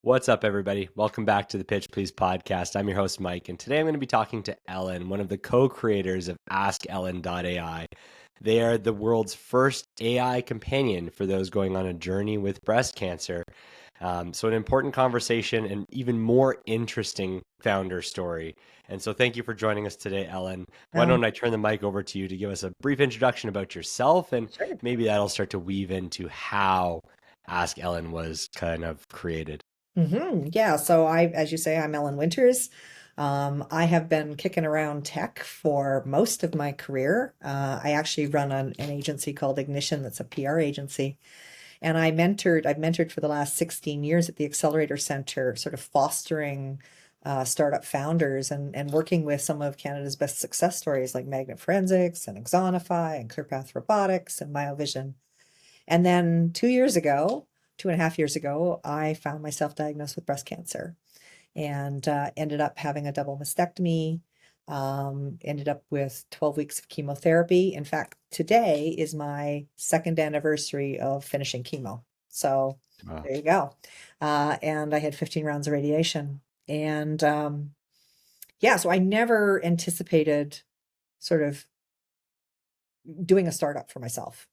What's up, everybody? Welcome back to the Pitch Please podcast. I'm your host, Mike, and today I'm going to be talking to Ellyn, one of the co-creators of AskEllyn.ai. They are the world's first AI companion for those going on a journey with breast cancer. So an important conversation and even more interesting founder story. And so thank you for joining us today, Ellyn. Why Oh, don't I turn the mic over to you to give us a brief introduction about yourself, and sure. maybe that'll start to weave into how Ask Ellyn was kind of created. Yeah. So as you say, I'm Ellyn Winters. I have been kicking around tech for most of my career. I actually run an agency called Ignition, that's a PR agency. And I've mentored for the last 16 years at the Accelerator Center, sort of fostering startup founders and working with some of Canada's best success stories like Magnet Forensics and Axonify and ClearPath Robotics and Myovision. And then 2 years ago, 2.5 years ago, I found myself diagnosed with breast cancer and ended up having a double mastectomy. Ended up with 12 weeks of chemotherapy. In fact, today is my second anniversary of finishing chemo. So Wow. there you go. And I had 15 rounds of radiation. And yeah, so I never anticipated sort of doing a startup for myself.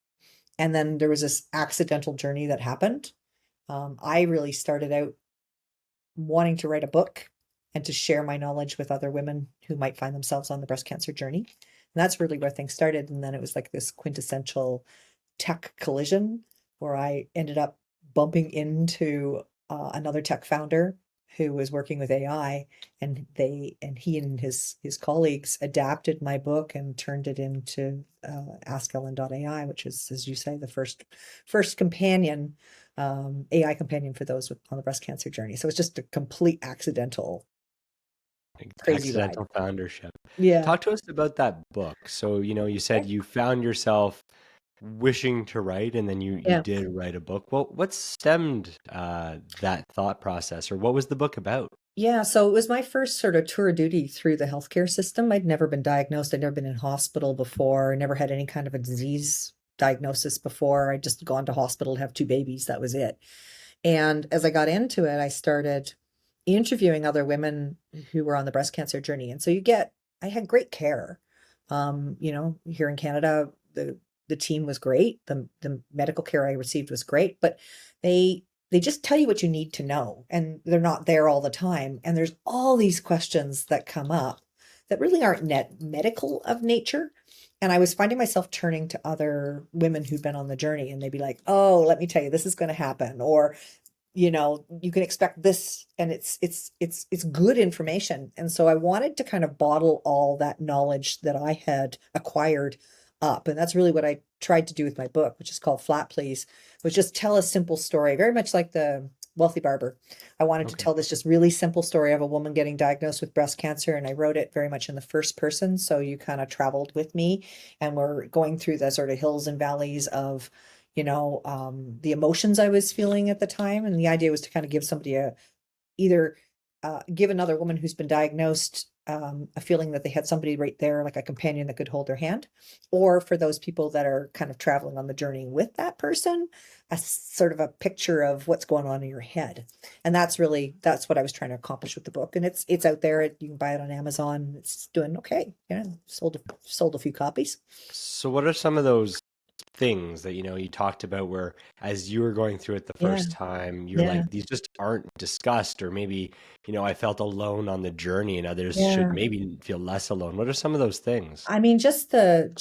And then there was this accidental journey that happened. I really started out wanting to write a book and to share my knowledge with other women who might find themselves on the breast cancer journey. And that's really where things started. And then it was like this quintessential tech collision where I ended up bumping into another tech founder who was working with AI, and he and his colleagues adapted my book and turned it into AskEllyn.ai, which is, as you say, the first companion AI companion for those on the breast cancer journey. So it's just a complete accidental crazy ride. Accidental foundership. Yeah. Talk to us about that book. So, you said Okay. you found yourself wishing to write and then you Yeah. did write a book. Well, what stemmed that thought process, or what was the book about? Yeah, so it was my first sort of tour of duty through the healthcare system. I'd never been diagnosed. I'd never been in hospital before. Never had any kind of a disease diagnosis before. I'd just gone to hospital to have two babies. That was it. And as I got into it, I started interviewing other women who were on the breast cancer journey. And so I had great care. Here in Canada, the team was great. The medical care I received was great, but they they just tell you what you need to know, and they're not there all the time. And there's all these questions that come up that really aren't net medical of nature. And I was finding myself turning to other women who'd been on the journey, and they'd be like, "Oh, let me tell you, this is going to happen," or you can expect this, and it's good information. And so I wanted to kind of bottle all that knowledge that I had acquired up. And that's really what I tried to do with my book, which is called Flat Please, was just tell a simple story, very much like the Wealthy Barber. I wanted to Okay. tell this just really simple story of a woman getting diagnosed with breast cancer, and I wrote it very much in the first person. So you kind of traveled with me, and we're going through the sort of hills and valleys of the emotions I was feeling at the time. And the idea was to kind of give somebody either give another woman who's been diagnosed a feeling that they had somebody right there, like a companion that could hold their hand, or for those people that are kind of traveling on the journey with that person, sort of a picture of what's going on in your head. And that's what I was trying to accomplish with the book. And it's out there. You can buy it on Amazon. It's doing okay. Yeah, sold a few copies. So, what are some of those things that you talked about where, as you were going through it the Yeah, first time, you're yeah, like, these just aren't discussed, or maybe I felt alone on the journey and others should yeah. maybe feel less alone. What are some of those things? I mean, just the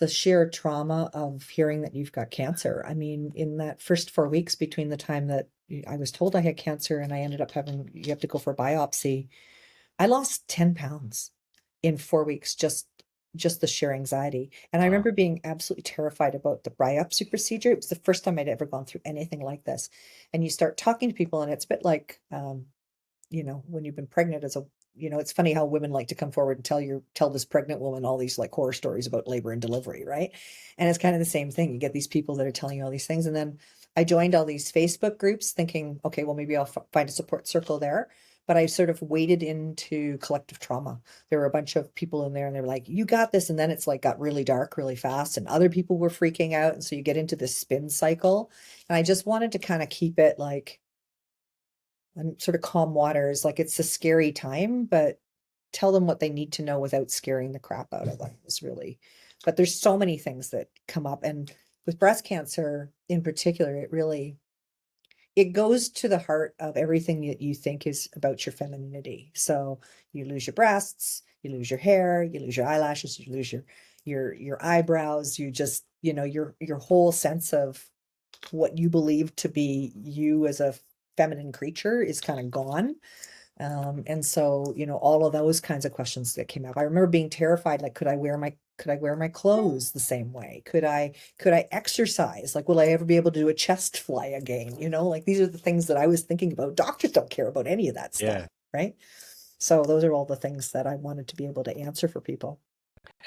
sheer trauma of hearing that you've got cancer. I mean, in that first 4 weeks between the time that I was told I had cancer and I ended up having you have to go for a biopsy, I lost 10 pounds in 4 weeks, just the sheer anxiety. And I Wow. remember being absolutely terrified about the biopsy procedure. It was the first time I'd ever gone through anything like this. And you start talking to people, and it's a bit like when you've been pregnant it's funny how women like to come forward and tell this pregnant woman all these like horror stories about labor and delivery, right? And it's kind of the same thing. You get these people that are telling you all these things. And then I joined all these Facebook groups thinking, okay, well, maybe I'll find a support circle there. But I sort of waded into collective trauma. There were a bunch of people in there, and they were like, you got this. And then it's like got really dark really fast, and other people were freaking out. And so you get into this spin cycle. And I just wanted to kind of keep it like sort of calm waters. Like it's a scary time, but tell them what they need to know without scaring the crap out of them is really, but there's so many things that come up. And with breast cancer in particular, it goes to the heart of everything that you think is about your femininity. So you lose your breasts, you lose your hair, you lose your eyelashes, you lose your eyebrows, you just, your whole sense of what you believe to be you as a feminine creature is kind of gone. And so, all of those kinds of questions that came up. I remember being terrified, like, could I wear my clothes the same way? Could I exercise? Like, will I ever be able to do a chest fly again? Like these are the things that I was thinking about. Doctors don't care about any of that stuff, Yeah. right? So those are all the things that I wanted to be able to answer for people.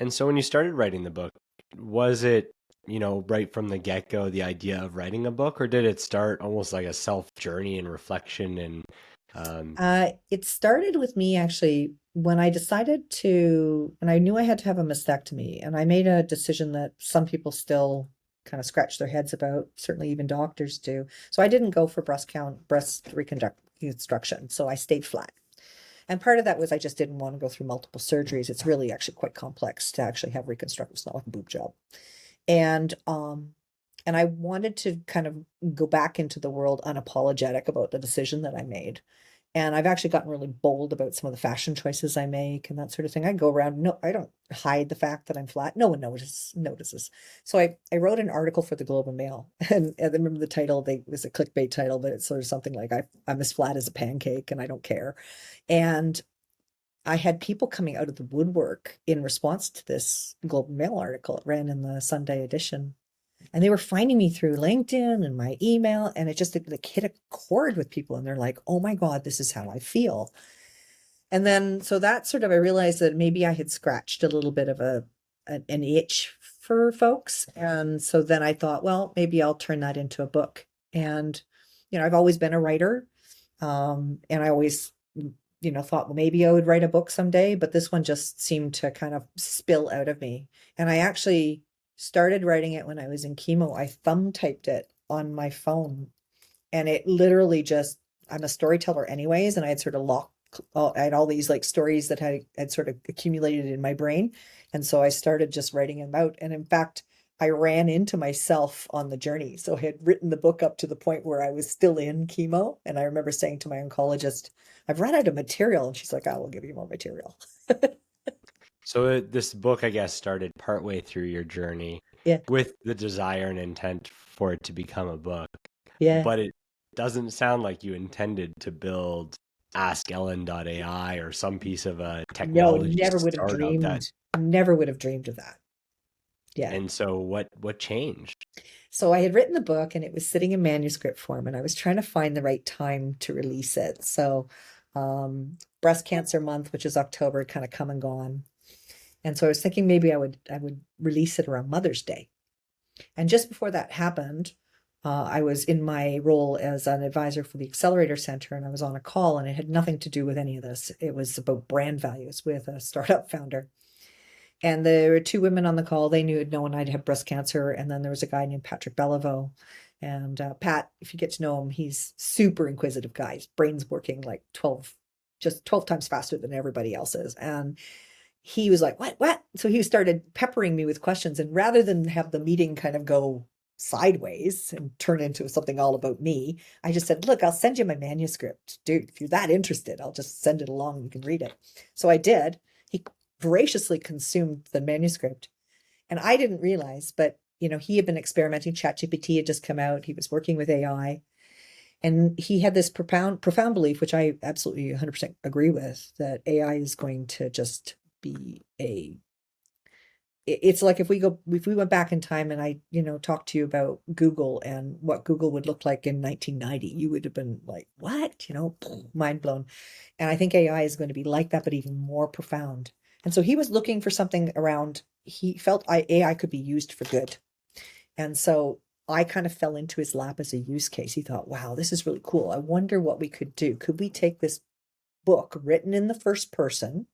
And so when you started writing the book, was it, right from the get-go, the idea of writing a book, or did it start almost like a self journey and reflection and It started with me actually when I decided and I knew I had to have a mastectomy, and I made a decision that some people still kind of scratch their heads about, certainly even doctors do. So I didn't go for breast reconstruction. So I stayed flat. And part of that was I just didn't want to go through multiple surgeries. It's really actually quite complex to actually have reconstructive. It's not like a boob job. And and I wanted to kind of go back into the world unapologetic about the decision that I made. And I've actually gotten really bold about some of the fashion choices I make and that sort of thing. I go around, no, I don't hide the fact that I'm flat. No one notices. So I wrote an article for the Globe and Mail, and I remember the title, it was a clickbait title, but it's sort of something like I'm as flat as a pancake and I don't care. And I had people coming out of the woodwork in response to this Globe and Mail article. It ran in the Sunday edition. And they were finding me through LinkedIn and my email, and it just like hit a chord with people. And they're like, oh my God, this is how I feel. And then, so that sort of, I realized that maybe I had scratched a little bit of an itch for folks. And so then I thought, well, maybe I'll turn that into a book. And, I've always been a writer. And I always, thought, well, maybe I would write a book someday, but this one just seemed to kind of spill out of me. And I actually started writing it when I was in chemo. I thumb typed it on my phone, and it literally just, I'm a storyteller anyways, and I had sort of I had all these like stories that had sort of accumulated in my brain. And so I started just writing them out. And in fact, I ran into myself on the journey. So I had written the book up to the point where I was still in chemo. And I remember saying to my oncologist, I've run out of material. And she's like, I will give you more material. so this book, I guess, started partway through your journey Yeah. with the desire and intent for it to become a book, Yeah. but it doesn't sound like you intended to build AskEllyn.ai or some piece of a No, technology never would have startup that. dreamed. Never would have dreamed of that. Yeah. And so what changed? So I had written the book and it was sitting in manuscript form, and I was trying to find the right time to release it. So breast cancer month, which is October, had kind of come and gone. And so I was thinking maybe I would release it around Mother's Day. And just before that happened, I was in my role as an advisor for the Accelerator Center, and I was on a call, and it had nothing to do with any of this. It was about brand values with a startup founder. And there were two women on the call. They knew had known I'd had breast cancer. And then there was a guy named Patrick Bellevaux. And Pat, if you get to know him, he's super inquisitive guy. His brain's working like 12 times faster than everybody else's. And he was like, what? So he started peppering me with questions. And rather than have the meeting kind of go sideways and turn into something all about me, I just said, look, I'll send you my manuscript. Dude, if you're that interested, I'll just send it along. You can read it. So I did. He voraciously consumed the manuscript. And I didn't realize, but he had been experimenting. ChatGPT had just come out. He was working with AI. And he had this profound belief, which I absolutely 100% agree with, that AI is going to just be it's like if we went back in time and I, talked to you about Google and what Google would look like in 1990, you would have been like, what? Mind blown. And I think AI is going to be like that, but even more profound. And so he was looking for something around, he felt AI could be used for good. And so I kind of fell into his lap as a use case. He thought, wow, this is really cool. I wonder what we could do. Could we take this book written in the first person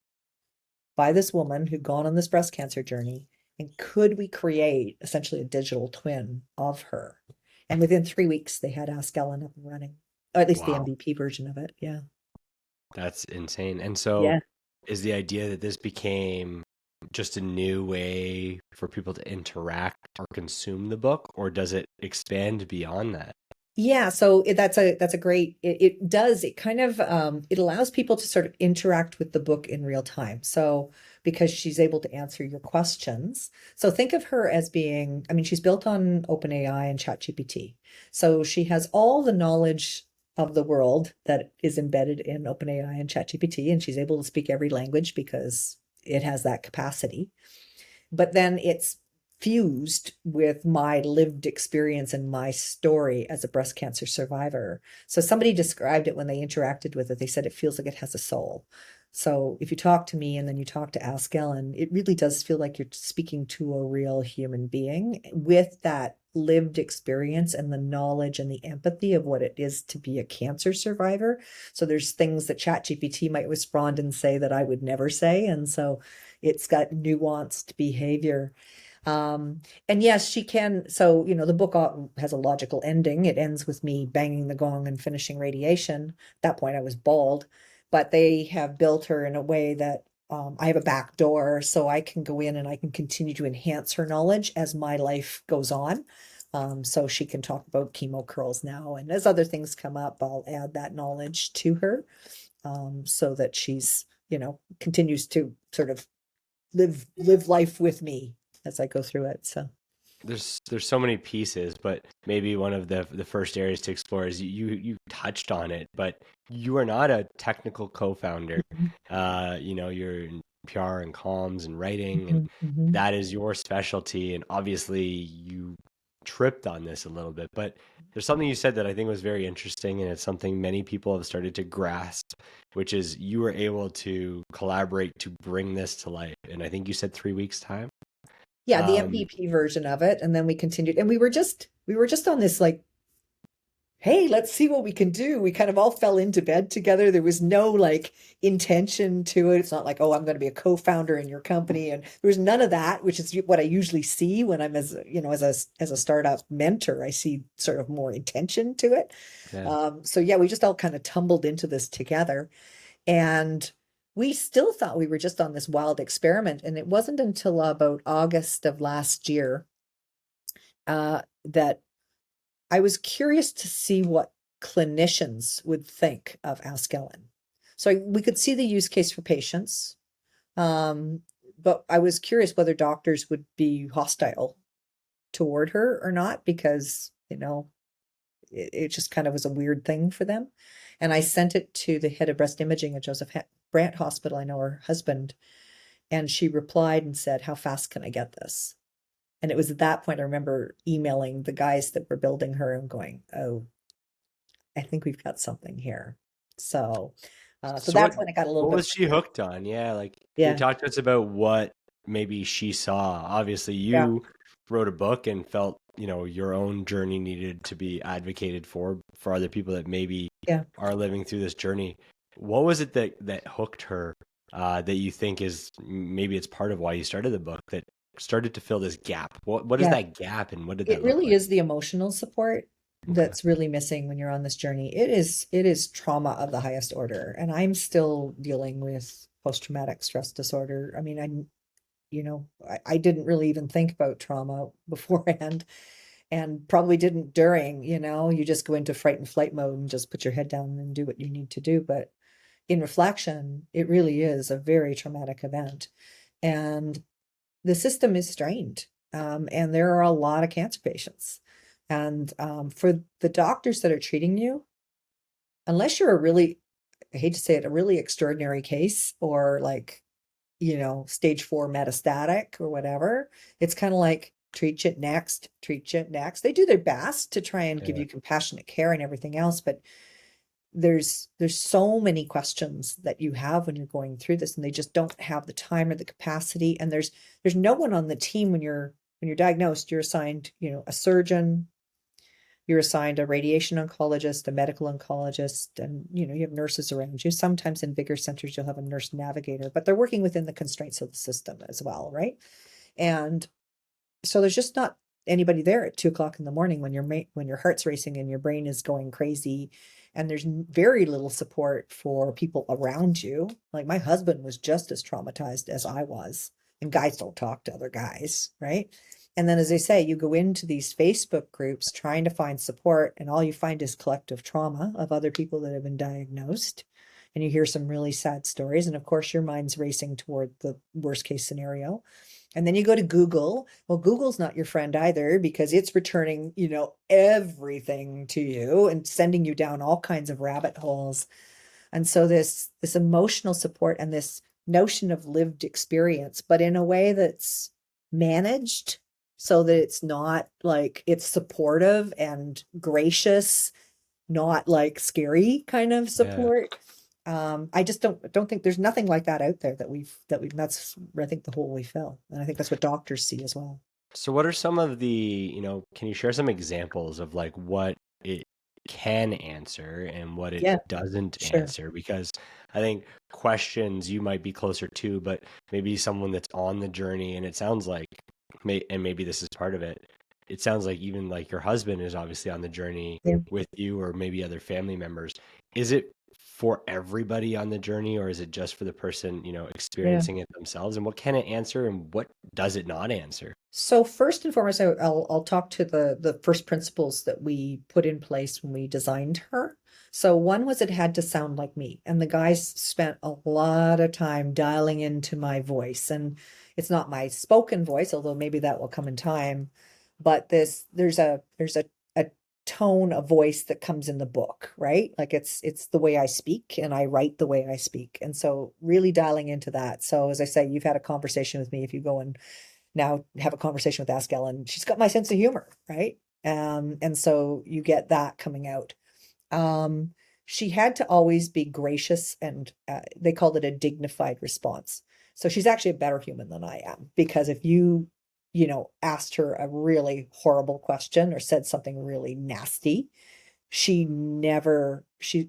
by this woman who'd gone on this breast cancer journey, and could we create essentially a digital twin of her? And within 3 weeks, they had AskEllyn up and running. or at least the Wow, MVP version of it. Yeah. that's insane. And so Yeah. is the idea that this became just a new way for people to interact or consume the book, or does it expand beyond that? Yeah, so that's a great it does it kind of it allows people to sort of interact with the book in real time. So because she's able to answer your questions. So think of her as being, I mean, she's built on OpenAI and ChatGPT. So she has all the knowledge of the world that is embedded in OpenAI and ChatGPT, and she's able to speak every language because it has that capacity. But then it's fused with my lived experience and my story as a breast cancer survivor. So somebody described it when they interacted with it. They said it feels like it has a soul. So if you talk to me and then you talk to AskEllyn, it really does feel like you're speaking to a real human being with that lived experience and the knowledge and the empathy of what it is to be a cancer survivor. So there's things that ChatGPT might respond and say that I would never say. And so it's got nuanced behavior. And yes, she can. So, the book has a logical ending. It ends with me banging the gong and finishing radiation. At that point, I was bald, but they have built her in a way that I have a back door so I can go in and I can continue to enhance her knowledge as my life goes on. So she can talk about chemo curls now. And as other things come up, I'll add that knowledge to her so that she's, continues to sort of live life with me as I go through it. So There's so many pieces, but maybe one of the first areas to explore is you touched on it, but you are not a technical co-founder. mhm, You're in PR and comms and writing, and mhm, mhm. that is your specialty. And obviously, you tripped on this a little bit, but there's something you said that I think was very interesting, and it's something many people have started to grasp, which is you were able to collaborate to bring this to life. And I think you said 3 weeks time. Yeah, the Um, MVP version of it, and then we continued, and we were just on this like, hey, let's see what we can do. We kind of all fell into bed together. There was no like intention to it. It's not like, oh, I'm going to be a co-founder in your company, and there was none of that, which is what I usually see when I'm as a startup mentor. I see sort of more intention to it. yeah. So yeah, we just all kind of tumbled into this together. And we still thought we were just on this wild experiment. And it wasn't until about August of last year that I was curious to see what clinicians would think of AskEllyn. So we could see the use case for patients, um, but I was curious whether doctors would be hostile toward her or not because, it just kind of was a weird thing for them. And I sent it to the head of breast imaging at Joseph Brant Hospital. I know her husband. And she replied and said, how fast can I get this? And it was at that point I remember emailing the guys that were building her and going, oh, I think we've got something here. So, so So what that's when it got a little what bit, was she hooked on? Yeah, like can you yeah, talk to us about what maybe she saw? Obviously, yeah, you wrote a book and felt, your own journey needed to be advocated for other people that maybe yeah, are living through this journey. What was it that hooked her that you think is maybe it's part of why you started the book that started to fill this gap? What is yeah. that gap and what did It that look really like? is the emotional support Okay. that's really missing when you're on this journey. It is trauma of the highest order, and I'm still dealing with post-traumatic stress disorder. I mean, I didn't really even think about trauma beforehand and probably didn't during, you just go into fight and flight mode and just put your head down and do what you need to do. But in reflection, it really is a very traumatic event. And the system is strained. And there are a lot of cancer patients. And for the doctors that are treating you, unless you're a really, I hate to say it, a really extraordinary case or like, stage 4 metastatic or whatever, it's kind of like treat it next, treat it next. They do their best to try and give Yeah. you compassionate care and everything else, but there's so many questions that you have when you're going through this, and they just don't have the time or the capacity. And there's no one on the team when you're diagnosed. You're assigned, a surgeon, you're assigned a radiation oncologist, a medical oncologist, and you have nurses around you. Sometimes in bigger centers you'll have a nurse navigator, but they're working within the constraints of the system as well, right? And so there's just not anybody there at 2 o'clock in the morning when when your heart's racing and your brain is going crazy and there's very little support for people around you. Like my husband was just as traumatized as I was, and guys don't talk to other guys, right? And then, as I say, you go into these Facebook groups trying to find support, and all you find is collective trauma of other people that have been diagnosed. And you hear some really sad stories. And of course, your mind's racing toward the worst case scenario. And then you go to Google. Well, Google's not your friend either, because it's returning, everything to you and sending you down all kinds of rabbit holes. And so this emotional support and this notion of lived experience, but in a way that's managed so that it's not like, it's supportive and gracious, not like scary kind of Yeah. support. I just don't think there's nothing like that out there that's I think the hole we fill. And I think that's what doctors see as well. So what are some of the, can you share some examples of like what it can answer and what it Yeah, doesn't sure. answer? Because I think questions you might be closer to, but maybe someone that's on the journey, and it sounds like, and maybe this is part of it. It sounds like even like your husband is obviously on the journey Yeah, with you, or maybe other family members. Is it for everybody on the journey, or is it just for the person, yeah. experiencing it themselves? And what can it answer and what does it not answer? So first and foremost, I'll talk to the first principles that we put in place when we designed her. So one was it had to sound like me, and the guys spent a lot of time dialing into my voice, and it's not my spoken voice, although maybe that will come in time. But there's a tone, a voice that comes in the book, right? Like it's the way I speak, and I write the way I speak, and so really dialing into that. So as I say, you've had a conversation with me. If you go and now have a conversation with AskEllyn, she's got my sense of humor, right? And so you get that coming out. Um, she had to always be gracious, and they called it a dignified response. So she's actually a better human than I am, because if asked her a really horrible question or said something really nasty, she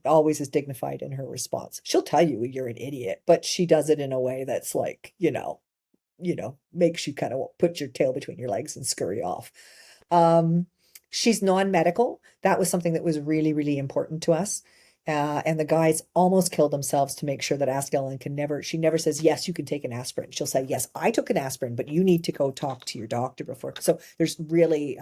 always is dignified in her response. She'll tell you you're an idiot, but she does it in a way that's like, makes you kind of put your tail between your legs and scurry off. Um, she's non-medical. That was something that was really, really important to us. And the guys almost killed themselves to make sure that AskEllyn she never says, yes, you can take an aspirin. She'll say, yes, I took an aspirin, but you need to go talk to your doctor before. So there's really,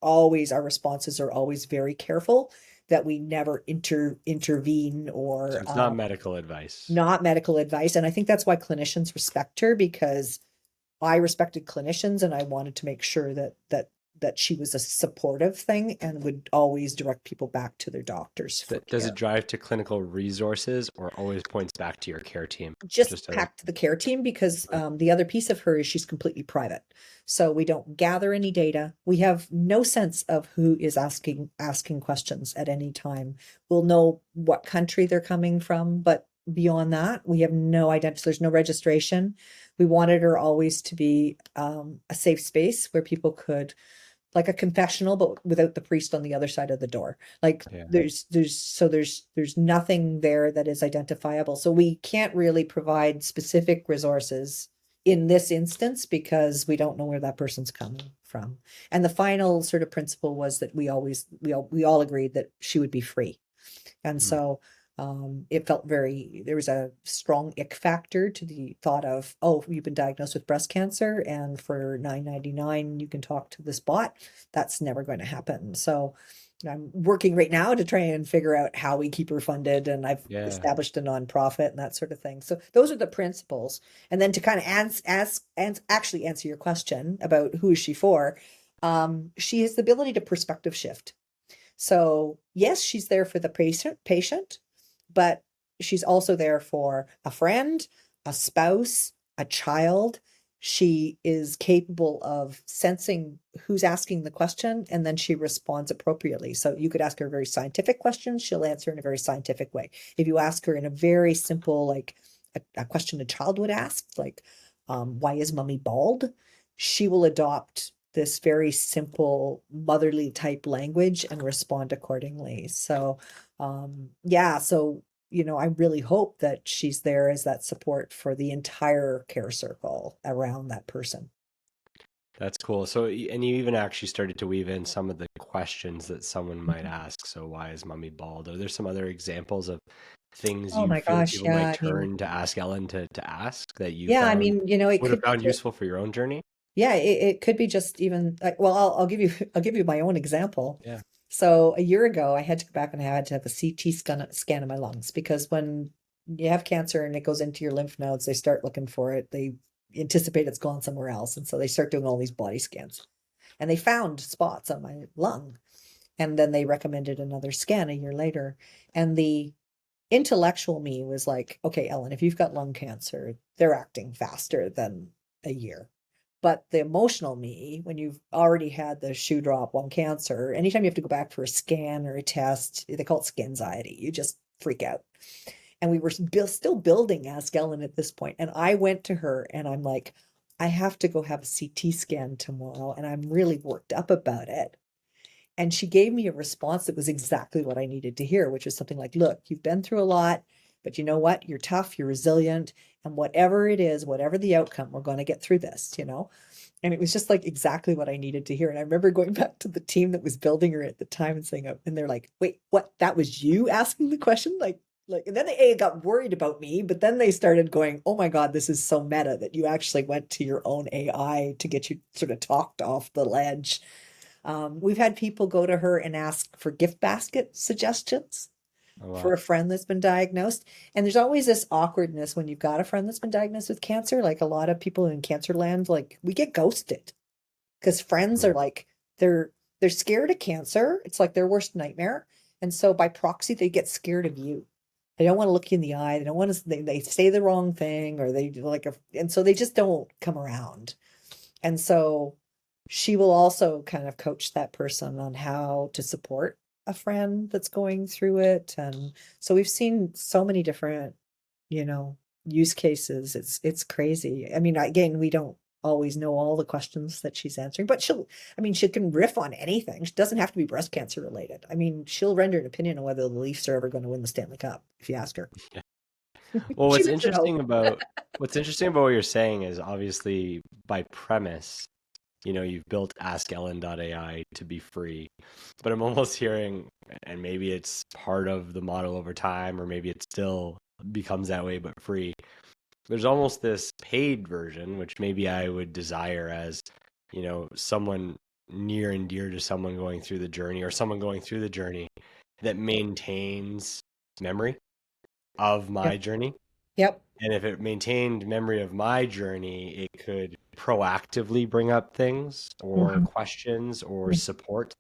our responses are always very careful that we never intervene So or it's not medical advice. not medical advice. And I think that's why clinicians respect her, because I respected clinicians, and I wanted to make sure that she was a supportive thing and would always direct people back to their doctors for Does care. it drive to clinical resources or always points back to your care team? Just Just to, back to the care team, because the other piece of her is she's completely private. So we don't gather any data. We have no sense of who is asking questions at any time. We'll know what country they're coming from, but beyond that, we have no identity. There's no registration. We wanted her always to be a safe space where people could, like a confessional, but without the priest on the other side of the door. Like yeah. there's nothing there that is identifiable. So we can't really provide specific resources in this instance, because we don't know where that person's coming from. And the final sort of principle was that we all agreed that she would be free. And Mm. so it felt there was a strong ick factor to the thought of, oh, you've been diagnosed with breast cancer, and for $9.99 you can talk to this bot. That's never going to happen. So I'm working right now to try and figure out how we keep her funded, and I've Yeah. established a nonprofit and that sort of thing. So those are the principles. And then to kind of actually answer your question about who is she for, she has the ability to perspective shift. So yes, she's there for the patient, but she's also there for a friend, a spouse, a child. She is capable of sensing who's asking the question, and then she responds appropriately. So you could ask her a very scientific question, she'll answer in a very scientific way. If you ask her in a very simple, like a question a child would ask, like, why is mommy bald? She will adopt this very simple motherly type language and respond accordingly. So, yeah, so I really hope that she's there as that support for the entire care circle around that person. That's cool. So, and you even actually started to weave in some of the questions that someone might ask. So, why is mommy bald? Are there some other examples of things Oh you my feel gosh, people might yeah. I mean, turn to Ask Ellen to ask that you yeah, I found mean, you know, it would have could be found just, useful for your own journey? yeah, it could be just even like, well, I'll give you I'll give you my own example. Yeah. So a year ago, I had to go back and I had to have a CT scan of my lungs because when you have cancer and it goes into your lymph nodes, they start looking for it. They anticipate it's gone somewhere else, and so they start doing all these body scans. And they found spots on my lung, and then they recommended another scan a year later. And the intellectual me was like, okay, Ellyn, if you've got lung cancer, they're acting faster than a year. But the emotional me, when you've already had the shoe drop lung cancer, anytime you have to go back for a scan or a test, they call it skin anxiety. You just freak out. And we were still building AskEllyn at this point. And I went to her and I'm like, I have to go have a CT scan tomorrow. And I'm really worked up about it. And she gave me a response that was exactly what I needed to hear, which was something like, look, you've been through a lot, but you know what? You're tough, you're resilient, and whatever it is, whatever the outcome, we're going to get through this, you know? And it was just like exactly what I needed to hear. And I remember going back to the team that was building her at the time and saying, and they're like, wait, what? That was you asking the question? And then they got worried about me, but then they started going, oh my God, this is so meta that you actually went to your own AI to get you sort of talked off the ledge. We've had people go to her and ask for gift basket suggestions Oh, wow. for a friend that's been diagnosed. And there's always this awkwardness when you've got a friend that's been diagnosed with cancer. Like a lot of people in cancer land, like we get ghosted because friends Mm. are like, they're scared of cancer. It's like their worst nightmare. And so by proxy, they get scared of you. They don't want to look you in the eye. They don't want to, they say the wrong thing or they do and so they just don't come around. And so she will also kind of coach that person on how to support a friend that's going through it. And so we've seen so many different, you know, use cases. It's crazy. I mean, again, we don't always know all the questions that she's answering, but I mean, she can riff on anything. She doesn't have to be breast cancer related. I mean, she'll render an opinion on whether the Leafs are ever going to win the Stanley Cup if you ask her. Yeah. Well, She lives at home. what's interesting about what you're saying is obviously by premise, you've built AskEllyn.ai to be free, but I'm almost hearing, and maybe it's part of the model over time, or maybe it still becomes that way, but free. There's almost this paid version, which maybe I would desire as, someone near and dear to someone going through the journey or someone going through the journey that maintains memory of my Yep. journey. Yep. And if it maintained memory of my journey, it could proactively bring up things or Mhm. questions or support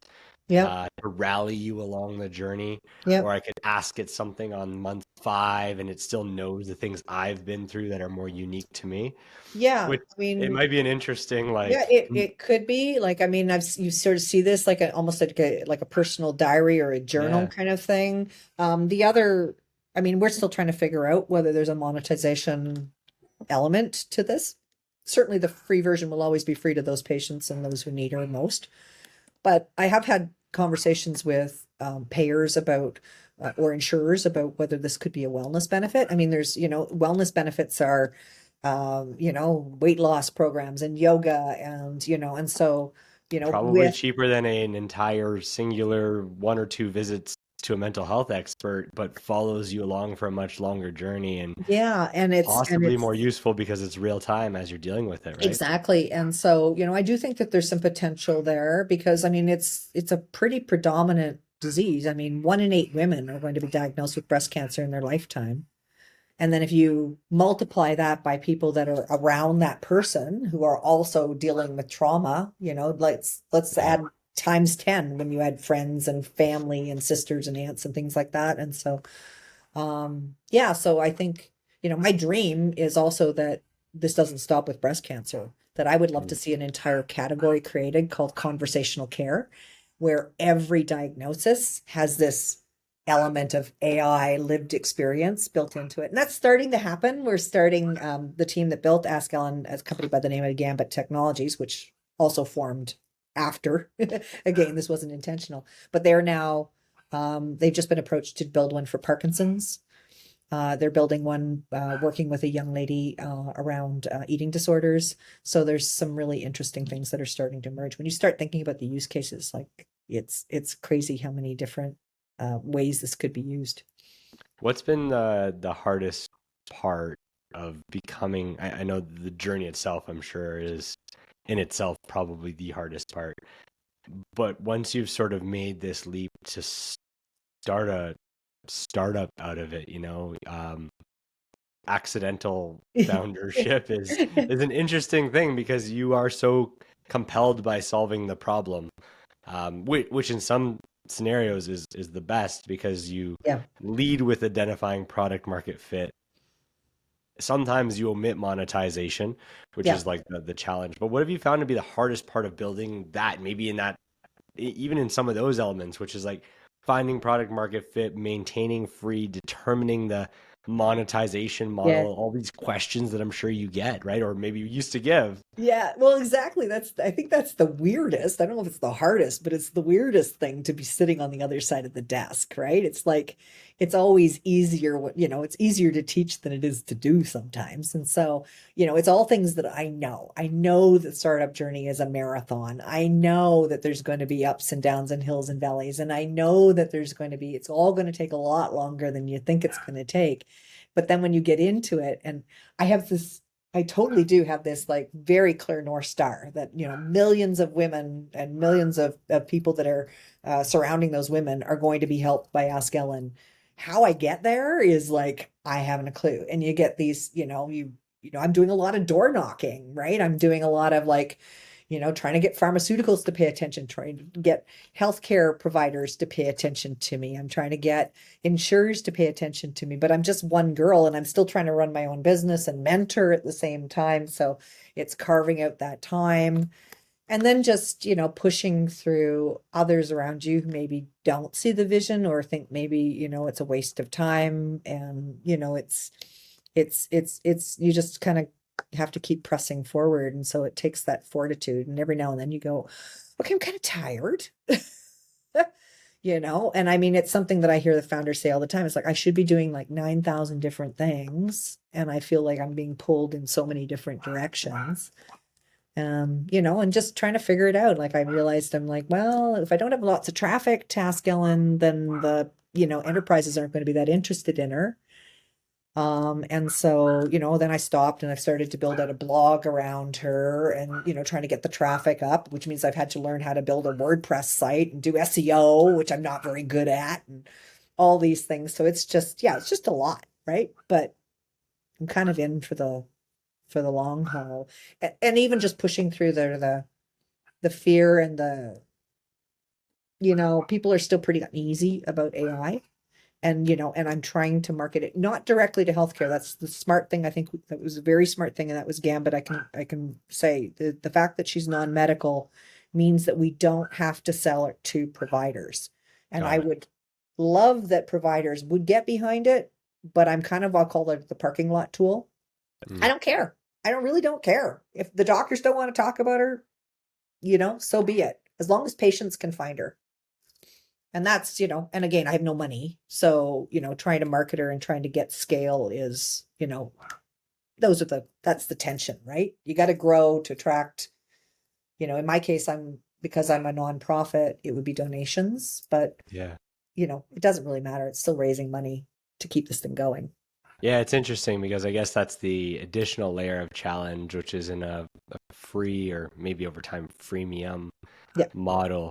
Yep. to rally you along the journey. Or Yep. I could ask it something on month 5 and it still knows the things I've been through that are more unique to me, Yeah. which I it mean, might be an interesting, yeah, like, it could be like, I mean, you sort of see this like almost like a personal diary or a journal yeah, kind of thing. The other, I mean, we're still trying to figure out whether there's a monetization element to this. Certainly, the free version will always be free to those patients and those who need her most. But I have had conversations with payers about or insurers about whether this could be a wellness benefit. I mean, there's, wellness benefits are, weight loss programs and yoga and so, probably with, cheaper than an entire singular 1 or 2 visits to a mental health expert, but follows you along for a much longer journey and yeah, and possibly it's more useful because it's real time as you're dealing with it, right? exactly. And so, I do think that there's some potential there because I mean, it's a pretty predominant disease. I mean, 1 in 8 women are going to be diagnosed with breast cancer in their lifetime. And then if you multiply that by people that are around that person who are also dealing with trauma, let's Yeah. add times 10 when you add friends and family and sisters and aunts and things like that. And so yeah, so I think, my dream is also that this doesn't stop with breast cancer, that I would love to Mm. see an entire category created called conversational care, where every diagnosis has this element of AI lived experience built into it. And that's starting to happen. We're starting the team that built AskEllyn as a company by the name of Gambit Technologies, which also formed after. Again, this wasn't intentional, but they're now they've just been approached to build one for Parkinson's. They're building one, working with a young lady around eating disorders. So there's some really interesting things that are starting to emerge. When you start thinking about the use cases, like it's crazy how many different ways this could be used. What's been the hardest part of becoming? I know the journey itself, I'm sure, is in itself probably the hardest part. But once you've sort of made this leap to start a startup out of it, accidental foundership is an interesting thing because you are so compelled by solving the problem, which in some scenarios is the best because you Yeah, lead with identifying product market fit. Sometimes you omit monetization, which yeah. is like the challenge. But what have you found to be the hardest part of building that? Maybe in that, even in some of those elements, which is like finding product market fit, maintaining free, determining the monetization Yeah. model, all these questions that I'm sure you get, right? Or maybe you used to give. Yeah, well, exactly. I think that's the weirdest. I don't know if it's the hardest, but it's the weirdest thing to be sitting on the other side of the desk, right? It's like it's always easier it's easier to teach than it is to do sometimes. And so, it's all things that I know. I know that startup journey is a marathon. I know that there's going to be ups and downs and hills and valleys. And I know that it's all going to take a lot longer than you think it's going to take. But then when you get into it, and I have this I totally do have this like very clear North Star that, millions of women and millions of people that are surrounding those women are going to be helped by AskEllyn. How I get there is like, I haven't a clue. And you get these, I'm doing a lot of door knocking, right? I'm doing a lot of like, trying to get pharmaceuticals to pay attention, trying to get healthcare providers to pay attention to me. I'm trying to get insurers to pay attention to me, but I'm just one girl and I'm still trying to run my own business and mentor at the same time. So it's carving out that time and then just, pushing through others around you who maybe don't see the vision or think maybe, it's a waste of time. And, you just kind of have to keep pressing forward. And so it takes that fortitude. And every now and then you go, okay, I'm kind of tired. And I mean, it's something that I hear the founders say all the time. It's like, I should be doing like 9,000 different things. And I feel like I'm being pulled in so many different directions. And just trying to figure it out. Like I realized I'm like, well, if I don't have lots of traffic to AskEllyn, then enterprises aren't going to be that interested in her. And so, then I stopped and I've started to build out a blog around her and, trying to get the traffic up, which means I've had to learn how to build a WordPress site and do SEO, which I'm not very good at, and all these things. So it's just, yeah, it's just a lot, right? But I'm kind of in for the long haul. And even just pushing through the fear and people are still pretty uneasy about AI and I'm trying to market it not directly to healthcare. That's the smart thing. I think that was a very smart thing, and that was Gambit. I can say the fact that she's non-medical means that we don't have to sell it to providers. And I Got it. would love that providers would get behind it, but I'll call it the parking lot tool. I Mm. don't care. I don't care. If the doctors don't want to talk about her, so be it. As long as patients can find her. And that's, and again, I have no money. So, trying to market her and trying to get scale is, that's the tension, right? You got to grow to attract, in my case, because I'm a nonprofit, it would be donations, but, Yeah. it doesn't really matter. It's still raising money to keep this thing going. Yeah, it's interesting because I guess that's the additional layer of challenge, which is in a free or maybe over time freemium Yeah. model.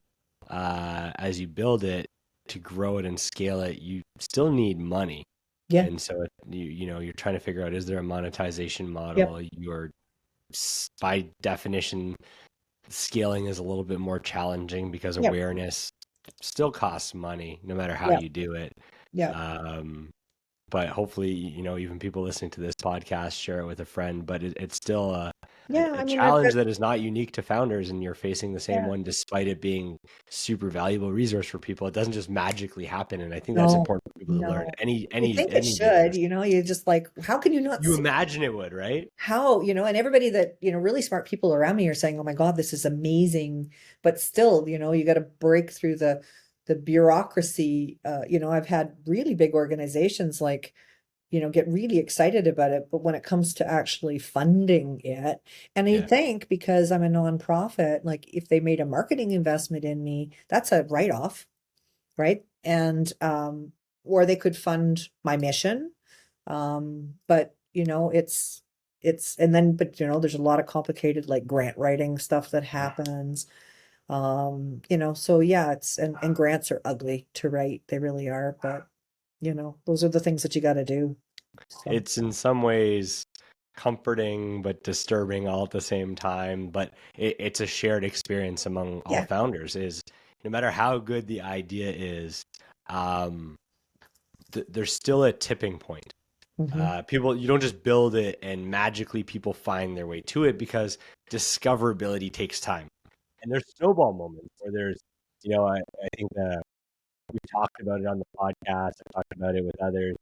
As you build it to grow it and scale it, you still need money. Yeah. And so you're trying to figure out, is there a monetization Yep. model? You're by definition, scaling is a little bit more challenging because Yep. awareness still costs money no matter how Yep. you do it. Yep. Um, but hopefully, even people listening to this podcast share it with a friend. But it's still Yeah. a I mean, I've challenge got, that is not unique to founders, and you're facing the same yeah. one despite it being super valuable resource for people. It doesn't just magically happen, and I think that's No, important for people to learn. no. Any You any think it any should, business, you just like, how can you not you see imagine it would, right? how, and everybody that, really smart people around me are saying, oh my God, this is amazing. But still, you got to break through the bureaucracy. I've had really big organizations like get really excited about it. But when it comes to actually funding it, and I Yeah. think because I'm a nonprofit, like if they made a marketing investment in me, that's a write-off, right? And or they could fund my mission. But it's and then but there's a lot of complicated like grant writing stuff that happens. So yeah, and grants are ugly to write. They really are, but those are the things that you got to do. So It's in some ways comforting but disturbing all at the same time. But it's a shared experience among all yeah. founders. Is no matter how good the idea is, um, there's still a tipping point. Hmm. People, you don't just build it and magically people find their way to it, because discoverability takes time. And there's snowball moments where there's, I think we talked about it on the podcast. I talked about it with others,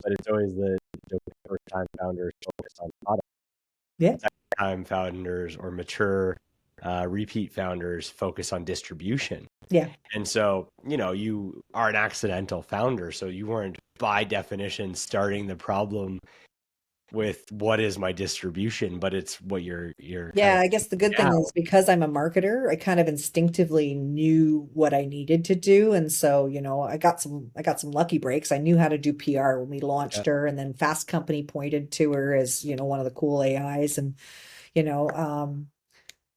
but it's always the joke of first time founders focus on product. Yeah. Second time founders or mature repeat founders focus on distribution. Yeah. And so, you are an accidental founder. So you weren't by definition starting the problem with what is my distribution, but it's what you're kind Yeah, of I guess the good thing now. is because I'm a marketer, I kind of instinctively knew what I needed to do. And so, I got some lucky breaks. I knew how to do PR when we Yeah. launched her, and then Fast Company pointed to her as, one of the cool AIs. And, you know,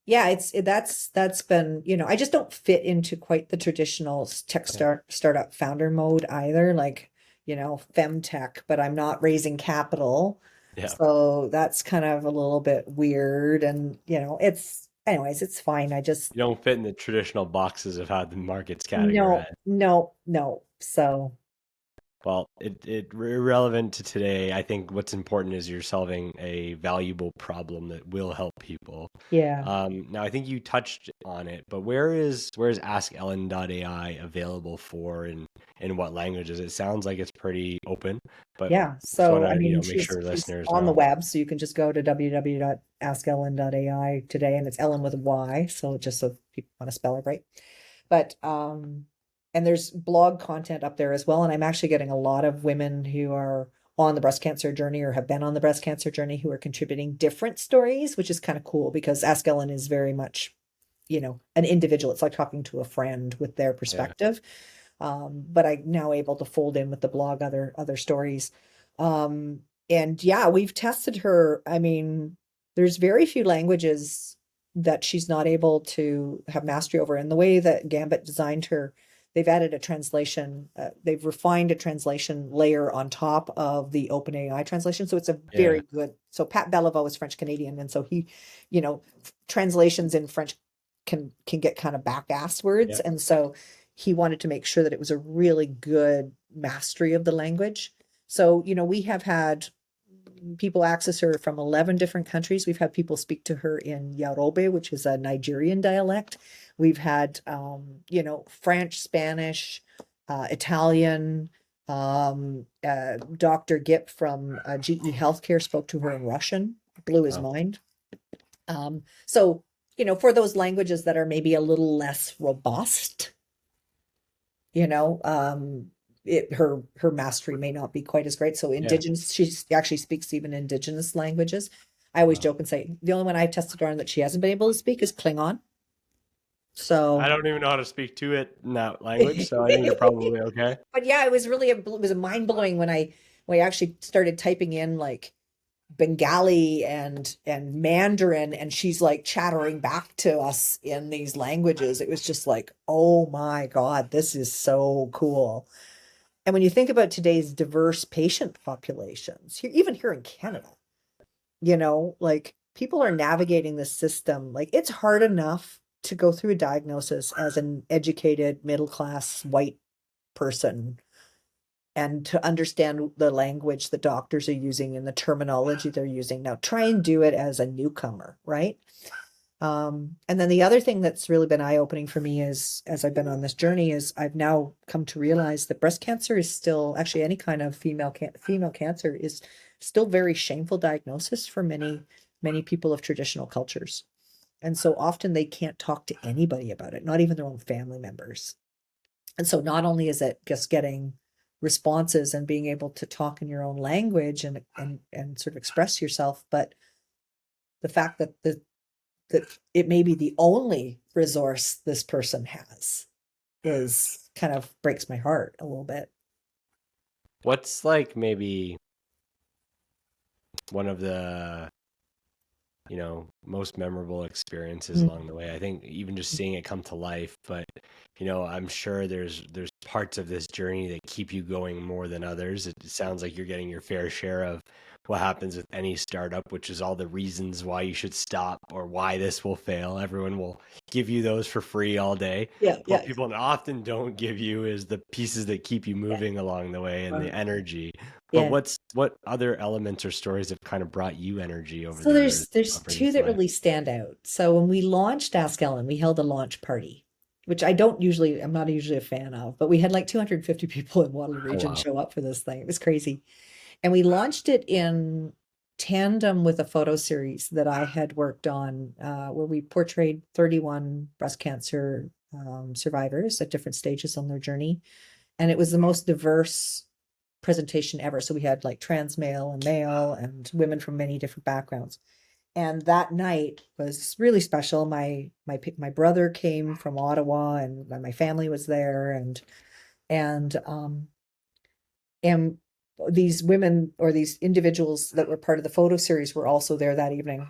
yeah, that's been, I just don't fit into quite the traditional tech Yeah. startup founder mode either, like, femtech, but I'm not raising capital. Yeah. So that's kind of a little bit weird. And, anyways, it's fine. I just, You don't fit in the traditional boxes of how the market's no, categorized. no, no. So, Well, it irrelevant to today. I think what's important is you're solving a valuable problem that will help people. yeah. Now, I think you touched on it, but where is AskEllyn.ai available for, and in what languages? It sounds like it's pretty open, but Yeah. just want So, I to mean, make she's sure she's listeners on the know. web, so you can just go to www.askellyn.ai today, and it's Ellen with a Y, so just so people want to spell it right. But and there's blog content up there as well, and I'm actually getting a lot of women who are on the breast cancer journey or have been on the breast cancer journey who are contributing different stories, which is kind of cool because Ask Ellen is very much, an individual. It's like talking to a friend with their Yeah. perspective. But I'm now able to fold in with the blog other stories. Um, and yeah, we've tested her. I mean, there's very few languages that she's not able to have mastery over. And the way that Gambit designed her, they've added a translation, they've refined a translation layer on top of the OpenAI translation. So it's a Yeah. very good. So Pat Beliveau is French Canadian, and so he, translations in French can get kind of back-assed words, Yeah. and so he wanted to make sure that it was a really good mastery of the language. So, we have had people access her from 11 different countries. We've had people speak to her in Yoruba, which is a Nigerian dialect. We've had, French, Spanish, Italian. Dr. Gip from GE Healthcare spoke to her in Russian, blew his Oh, mind. So, for those languages that are maybe a little less robust, you know her mastery may not be quite as great. So yeah. indigenous, she actually speaks even indigenous languages. I always Wow. joke and say the only one I've tested her on that she hasn't been able to speak is Klingon. I So don't even know how to speak to it in that language, so I think you're probably okay. but yeah, it was a mind-blowing when I actually started typing in like Bengali and Mandarin, and she's like chattering back to us in these languages. It was just like, oh my God, this is so cool. And when you think about today's diverse patient populations, even here in Canada, like people are navigating this system. Like it's hard enough to go through a diagnosis as an educated, middle class white person and to understand the language the doctors are using and the terminology they're using. Now, try and do it as a newcomer, right? And then the other thing that's really been eye-opening for me is, as I've been on this journey, is I've now come to realize that breast cancer is still, actually any kind of female cancer is still very shameful diagnosis for many people of traditional cultures. And so often they can't talk to anybody about it, not even their own family members. And so not only is it just getting responses and being able to talk in your own language and sort of express yourself. But the fact that that it may be the only resource this person has is kind of breaks my heart a little bit. What's like maybe one of the, most memorable experiences Mm. along the way? I think even just seeing it come to life, but I'm sure there's parts of this journey that keep you going more than others. It sounds like you're getting your fair share of what happens with any startup, which is all the reasons why you should stop or why this will fail. Everyone will give you those for free all day. Yeah, What yeah, people often don't give you is the pieces that keep you yeah. moving along the way and the Right. energy. But Yeah. what other elements or stories have kind of brought you energy over So the years there's of bringing two to that life? really stand out. So when we launched AskEllyn, we held a launch party, which I'm not usually a fan of, but we had like 250 people in Waterloo Oh, Region wow. show up for this thing. It was crazy. And we launched it in tandem with a photo series that I had worked on, where we portrayed 31 breast cancer survivors at different stages on their journey. And it was the most diverse presentation ever. So we had like trans male and male and women from many different backgrounds. And that night was really special. My brother came from Ottawa, and my family was there, and and these women or these individuals that were part of the photo series were also there that evening.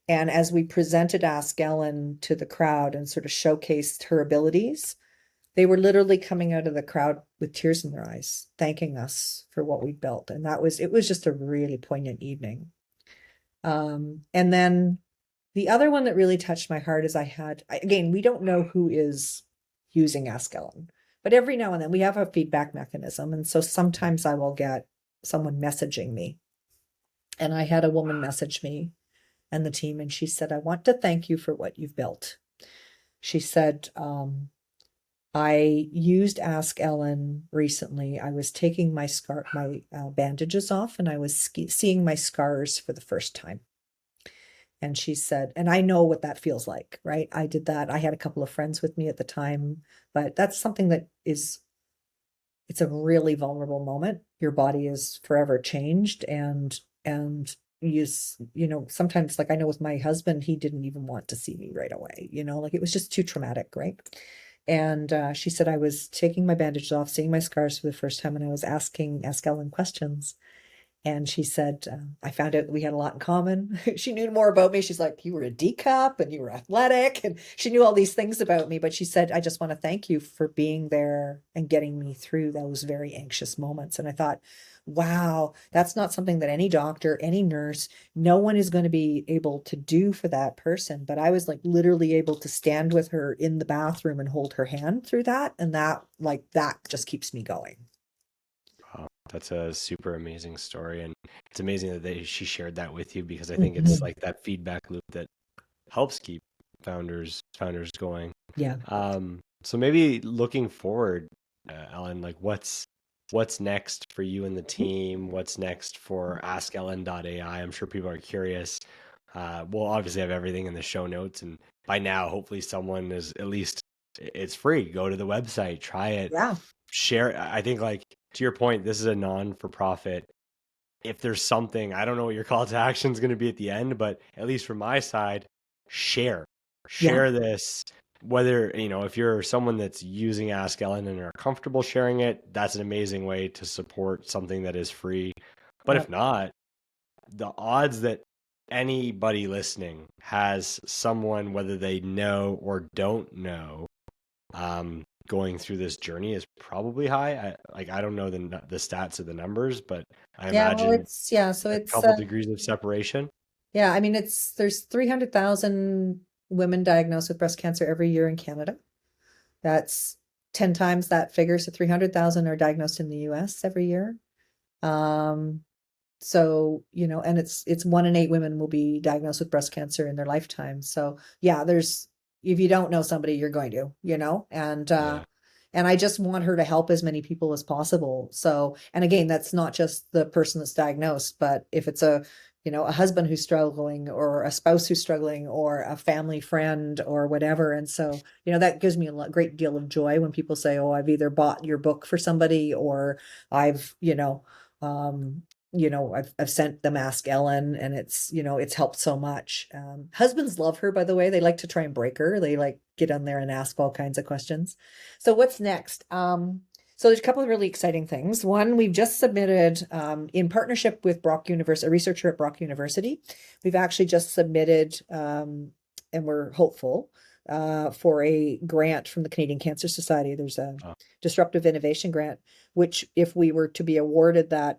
And as we presented Ask Ellyn to the crowd and sort of showcased her abilities, they were literally coming out of the crowd with tears in their eyes, thanking us for what we built. And it was just a really poignant evening. And then the other one that really touched my heart is again, we don't know who is using AskEllyn, but every now and then we have a feedback mechanism. And so sometimes I will get someone messaging me. And I had a woman message me and the team, and she said, "I want to thank you for what you've built." She said, I used AskEllyn recently. I was taking my bandages off, and I was seeing my scars for the first time. And she said, and I know what that feels like, right? I did that. I had a couple of friends with me at the time, but that's something it's a really vulnerable moment. Your body is forever changed, and sometimes, like I know with my husband, he didn't even want to see me right away, like it was just too traumatic, right? And she said, I was taking my bandages off, seeing my scars for the first time, and I was asking AskEllyn questions. And she said, I found out we had a lot in common. She knew more about me. She's like, you were a D cup and you were athletic. And she knew all these things about me. But she said, I just want to thank you for being there and getting me through those very anxious moments. And I thought, wow, that's not something that any doctor, any nurse, no one is going to be able to do for that person. But I was like literally able to stand with her in the bathroom and hold her hand through that. And that just keeps me going. Wow, that's a super amazing story, and it's amazing that she shared that with you because I think it's Mhm. like that feedback loop that helps keep founders going. Yeah. So maybe looking forward, Ellyn, like what's next for you and the team? What's next for AskEllyn.ai? I'm sure people are curious. We'll obviously have everything in the show notes, and by now, hopefully, someone is at least it's free. Go to the website, try it, Yeah. share. I think, like to your point, this is a non-for-profit. If there's something, I don't know what your call to action is going to be at the end, but at least from my side, share, Yeah. share this. Whether, if you're someone that's using AskEllyn and are comfortable sharing it, that's an amazing way to support something that is free. But Yeah. if not, the odds that anybody listening has someone, whether they know or don't know, going through this journey is probably high. I don't know the stats or the numbers, but I Yeah, well, imagine so a it's couple degrees of separation. yeah, I mean there's 300,000 women diagnosed with breast cancer every year in Canada. That's 10 times that figure. So 300,000 are diagnosed in the US every year. Um, so, and it's 1 in 8 women will be diagnosed with breast cancer in their lifetime. So yeah, if you don't know somebody, you're going to, Yeah. and I just want her to help as many people as possible. So, and again, that's not just the person that's diagnosed, but if it's a a husband who's struggling or a spouse who's struggling or a family friend or whatever. And so, that gives me a great deal of joy when people say, oh, I've either bought your book for somebody or I've, um, I've sent them AskEllyn and it's helped so much. Husbands love her, by the way. They like to try and break her. They like get on there and ask all kinds of questions. So what's next? So there's a couple of really exciting things. One, we've just submitted in partnership with Brock University, a researcher at Brock University. We've actually just submitted, and we're hopeful for a grant from the Canadian Cancer Society. There's a disruptive innovation grant, which if we were to be awarded that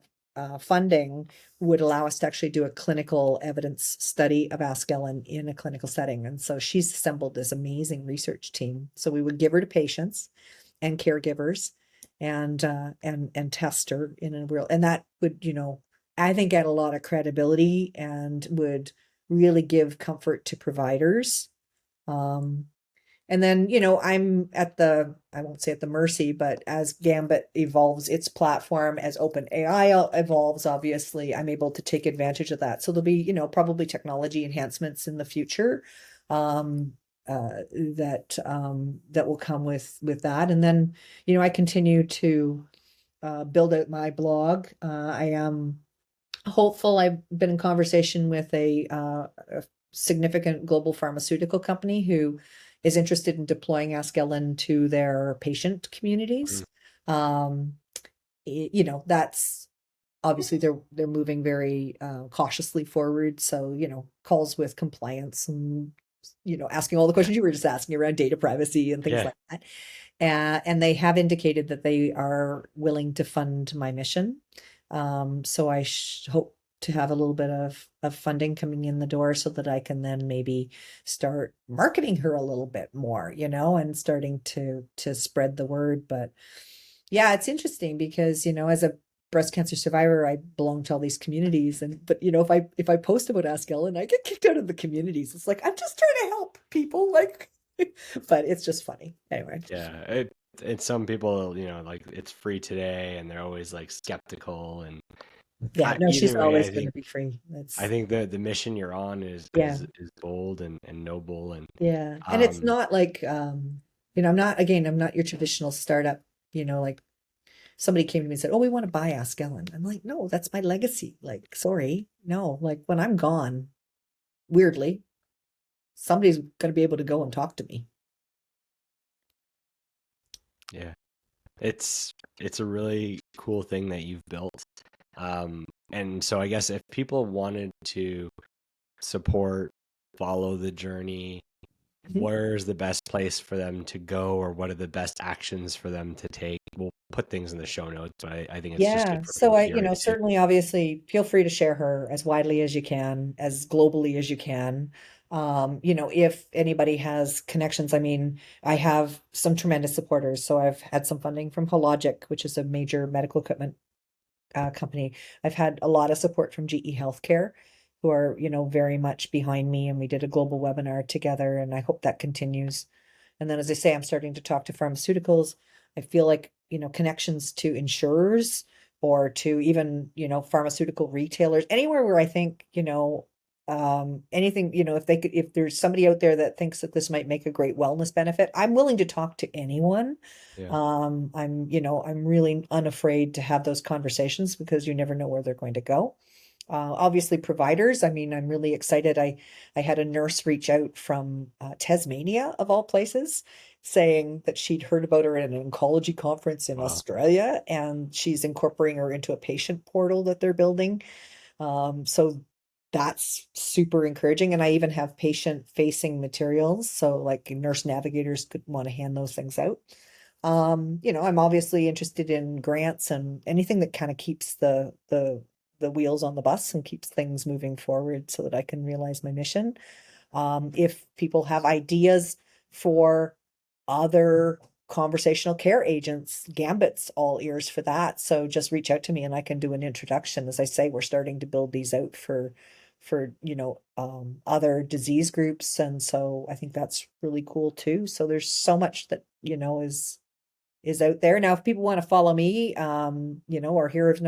funding, would allow us to actually do a clinical evidence study of AskEllyn in a clinical setting. And so she's assembled this amazing research team. So we would give her to patients and caregivers and test her in a real, and that would, I think add a lot of credibility and would really give comfort to providers. And then, I'm at I won't say at the mercy, but as Gambit evolves its platform, as OpenAI evolves, obviously, I'm able to take advantage of that. So there'll be, probably technology enhancements in the future that will come with that. And then, I continue to build out my blog. I am hopeful. I've been in conversation with a significant global pharmaceutical company who is interested in deploying AskEllyn to their patient communities. That's obviously they're moving very cautiously forward. So, calls with compliance and, asking all the questions you were just asking around data privacy and things like that. And they have indicated that they are willing to fund my mission. So I hope to have a little bit of funding coming in the door so that I can then maybe start marketing her a little bit more, and starting to spread the word. But yeah, it's interesting because, as a breast cancer survivor, I belong to all these communities. But if I post about AskEllyn, I get kicked out of the communities. It's like, I'm just trying to help people, like, but it's just funny. Anyway. Yeah. It's some people, like it's free today and they're always like skeptical and Yeah, no, she's either way, always going to be free. I think the mission you're on is bold and noble and and it's not like I'm not your traditional startup, like somebody came to me and said, "Oh, we want to buy AskEllyn." I'm like, "No, that's my legacy." Like, sorry. No, like when I'm gone, weirdly, somebody's going to be able to go and talk to me. Yeah. It's a really cool thing that you've built. And so I guess if people wanted to support, follow the journey, where's the best place for them to go or what are the best actions for them to take? We'll put things in the show notes, but I think it's just good for So people to hear it too. certainly, obviously, feel free to share her as widely as you can, as globally as you can. If anybody has connections, I mean, I have some tremendous supporters. So I've had some funding from Hologic, which is a major medical equipment company. I've had a lot of support from GE Healthcare, who are, very much behind me. And we did a global webinar together, and I hope that continues. And then, as I say, I'm starting to talk to pharmaceuticals. I feel like, connections to insurers or to even, pharmaceutical retailers, anywhere where I think, anything, if there's somebody out there that thinks that this might make a great wellness benefit, I'm willing to talk to anyone. I'm really unafraid to have those conversations because you never know where they're going to go. Obviously providers. I mean, I'm really excited. I had a nurse reach out from Tasmania, of all places, saying that she'd heard about her at an oncology conference in Australia, and she's incorporating her into a patient portal that they're building. So that's super encouraging. And I even have patient facing materials. So like nurse navigators could want to hand those things out. I'm obviously interested in grants and anything that kind of keeps the wheels on the bus and keeps things moving forward so that I can realize my mission. If people have ideas for other conversational care agents, Gambit's all ears for that. So just reach out to me and I can do an introduction. As I say, we're starting to build these out for other disease groups. And so I think that's really cool too. So there's so much that, is out there. Now, if people want to follow me, or hear of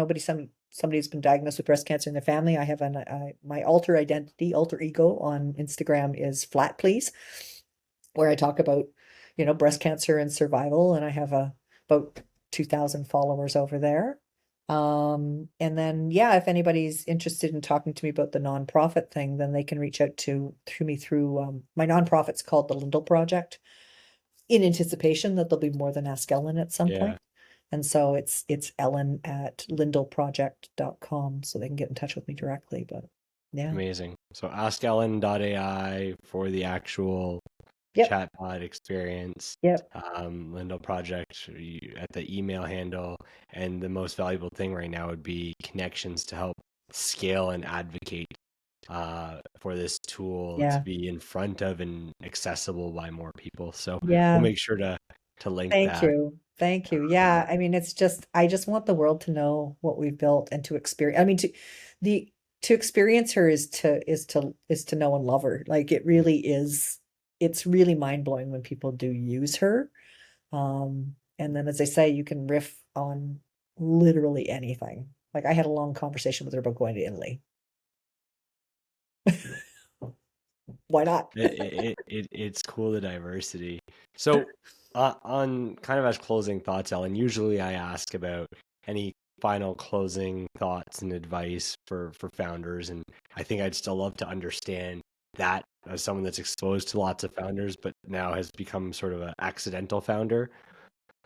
somebody's been diagnosed with breast cancer in their family, I have my alter ego on Instagram is Flat Please, where I talk about, breast cancer and survival, and I have about 2,000 followers over there. And then, yeah, if anybody's interested in talking to me about the nonprofit thing, then they can reach out through me through my nonprofit's called the Lindell Project, in anticipation that there'll be more than AskEllyn at some point. And so it's Ellyn at lindellproject.com, so they can get in touch with me directly. But yeah. Amazing. So AskEllyn.ai for the actual Yep. chatbot experience. Yep. Lindell Project at the email handle. And the most valuable thing right now would be connections to help scale and advocate for this tool to Yeah. be in front of and accessible by more people. So Yeah. we'll make sure to link Thank that. you. Thank you. Yeah. I mean, I just want the world to know what we've built and to experience. I mean, to experience her is to know and love her. Like it really is. It's really mind blowing when people do use her. And then, as I say, you can riff on literally anything. Like I had a long conversation with her about going to Italy. Why not? It's cool, the diversity. So on kind of as closing thoughts, Ellyn, usually I ask about any final closing thoughts and advice for founders, and I think I'd still love to understand that as someone that's exposed to lots of founders but now has become sort of an accidental founder.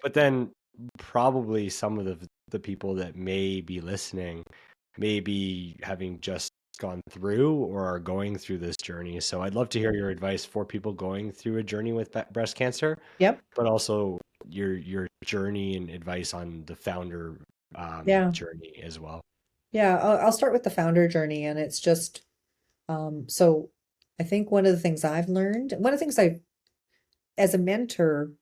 But then probably some of the people that may be listening may be having just gone through or are going through this journey. So I'd love to hear your advice for people going through a journey with breast cancer, Yep. but also your journey and advice on the founder Yeah. journey as well. Yeah. I'll start with the founder journey, and it's just so I think one of the things I've learned, one of the things as a mentor,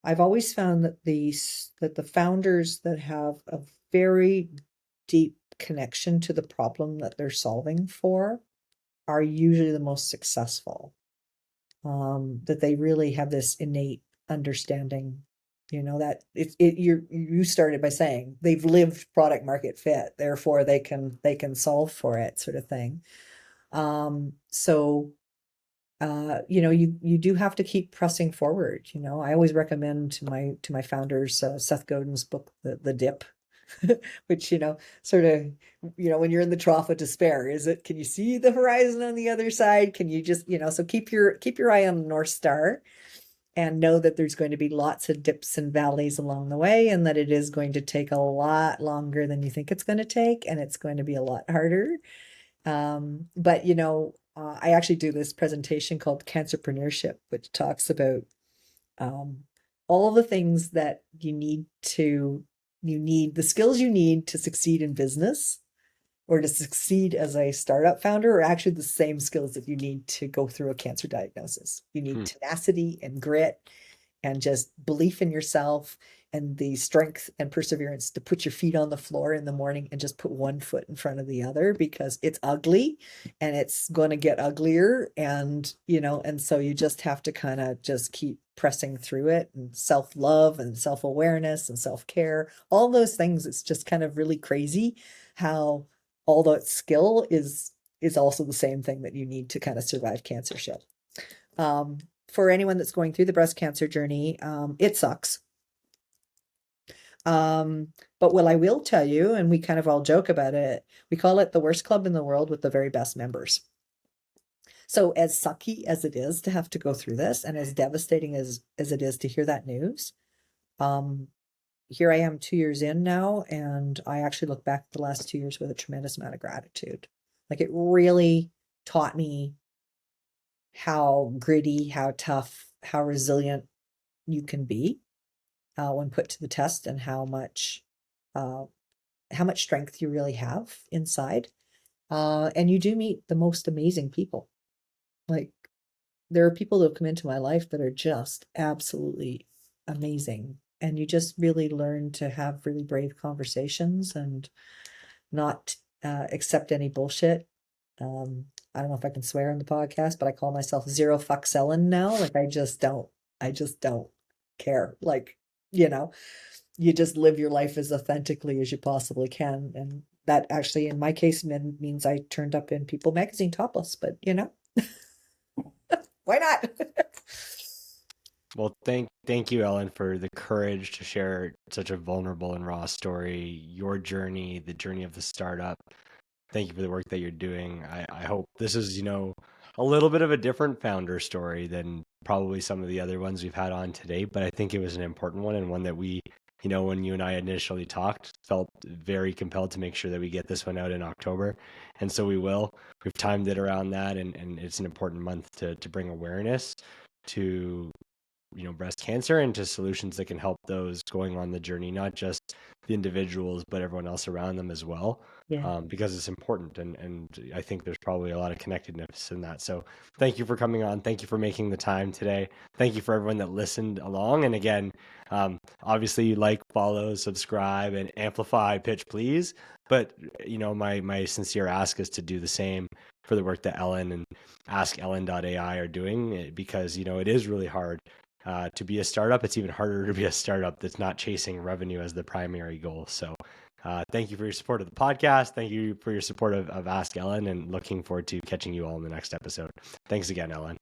I've always found that the founders that have a very deep connection to the problem that they're solving for are usually the most successful. That they really have this innate understanding, that you started by saying they've lived product market fit, therefore they can solve for it, sort of thing. So you do have to keep pressing forward. I always recommend to my founders Seth Godin's book, The Dip, which, sort of, when you're in the trough of despair, can you see the horizon on the other side? Can you just, so keep your eye on the North Star and know that there's going to be lots of dips and valleys along the way, and that it is going to take a lot longer than you think it's going to take, and it's going to be a lot harder. But I actually do this presentation called Cancerpreneurship, which talks about all the things that you need, the skills you need to succeed in business or to succeed as a startup founder are actually the same skills that you need to go through a cancer diagnosis. You need tenacity and grit and just belief in yourself and the strength and perseverance to put your feet on the floor in the morning and just put one foot in front of the other, because it's ugly and it's going to get uglier. And, and so you just have to kind of just keep pressing through it, and self-love and self-awareness and self-care, all those things. It's just kind of really crazy how all that skill is also the same thing that you need to kind of survive cancership. For anyone that's going through the breast cancer journey, it sucks. But what I will tell you, and we kind of all joke about it, we call it the worst club in the world with the very best members. So as sucky as it is to have to go through this, and as devastating as it is to hear that news, here I am 2 years in now, and I actually look back at the last 2 years with a tremendous amount of gratitude. Like, it really taught me how gritty, how tough, how resilient you can be when put to the test, and how much strength you really have inside. And you do meet the most amazing people. Like, there are people that have come into my life that are just absolutely amazing. And you just really learn to have really brave conversations and not accept any bullshit. I don't know if I can swear in the podcast, but I call myself Zero Fucks Ellyn now. Like, I just don't care. Like, you just live your life as authentically as you possibly can. And that actually, in my case, means I turned up in People magazine topless, but why not? Well, thank you, Ellyn, for the courage to share such a vulnerable and raw story, your journey, the journey of the startup. Thank you for the work that you're doing. I hope this is, a little bit of a different founder story than probably some of the other ones we've had on today, but I think it was an important one, and one that we, when you and I initially talked, felt very compelled to make sure that we get this one out in October. And so we will. We've timed it around that, and it's an important month to bring awareness to breast cancer and to solutions that can help those going on the journey, not just the individuals, but everyone else around them as well. Yeah. Because it's important. And I think there's probably a lot of connectedness in that. So thank you for coming on. Thank you for making the time today. Thank you for everyone that listened along. And again, obviously like, follow, subscribe, and amplify Pitch Please. But, my sincere ask is to do the same for the work that Ellyn and AskEllyn.ai are doing, because, it is really hard to be a startup. It's even harder to be a startup that's not chasing revenue as the primary goal. So thank you for your support of the podcast. Thank you for your support of AskEllyn, and looking forward to catching you all in the next episode. Thanks again, Ellyn.